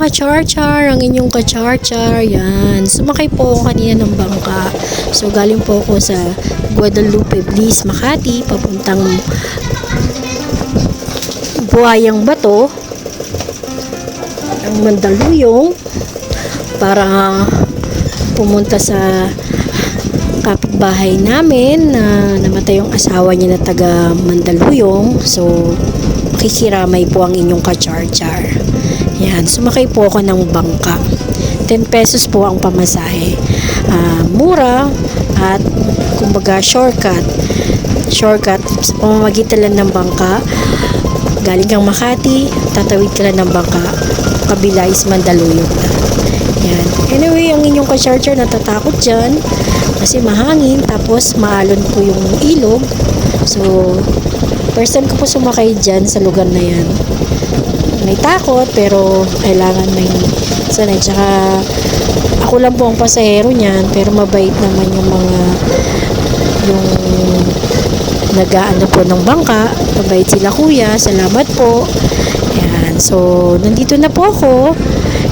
ka-char-char, ang inyong ka-char-char. Yan. Sumakay po ako kanina ng bangka. So, galing po ako sa Guadalupe, Bliss, Makati, papuntang Buhayang Bato, ang Mandaluyong, para pumunta sa kapitbahay namin na namatay yung asawa niya na taga Mandaluyong. So, makikiramay po ang inyong ka-char-char. Yan, sumakay po ako ng bangka. 10 pesos po ang pamasahe. Mura at kumbaga shortcut sa pamamagitan lang ng bangka. Galing kang Makati, tatawid ka lang ng bangka, kabila is Mandaluyong na. Yan. Anyway, ang inyong ka-char-char natatakot dyan kasi mahangin, tapos maalon po yung ilog. So, first time ko po sumakay dyan sa lugar na yan. May takot, pero kailangan may sanay. Tsaka, ako lang po ang pasahero niyan, pero mabait naman yung nag-aano po ng bangka. Mabait sila kuya, salamat po. Yan. So, nandito na po ako.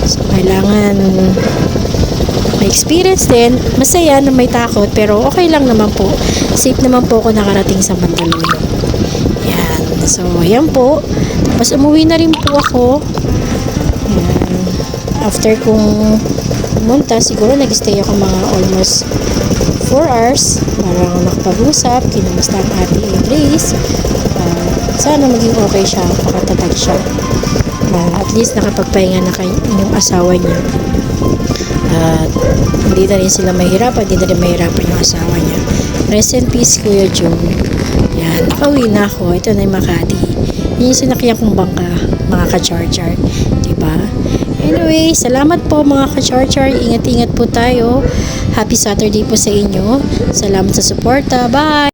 So, kailangan may experience din. Masaya na may takot, pero okay lang naman po. Safe naman po ako nakarating sa Mandaluyong. Yan. So, ayan po. Tapos, umuwi na rin po ako. Yan. After kong pumunta, siguro nag-stay ako mga almost 4 hours para nakapag-usap, kinamusta ang ate Grace. Sana maging okay siya, makatatag siya. At least nakapagpahinga na kay inyong asawa niya. At hindi na rin sila mahirapan, hindi na rin mahirapan yung asawa niya. Rest in peace, Kuya June. Yan, nakauwi na ako. Ito na yung Makati. Yun yung sinakyan kong bangka, mga ka-char-char. Diba? Anyway, salamat po mga ka-char-char. Ingat-ingat po tayo. Happy Saturday po sa inyo. Salamat sa suporta. Bye!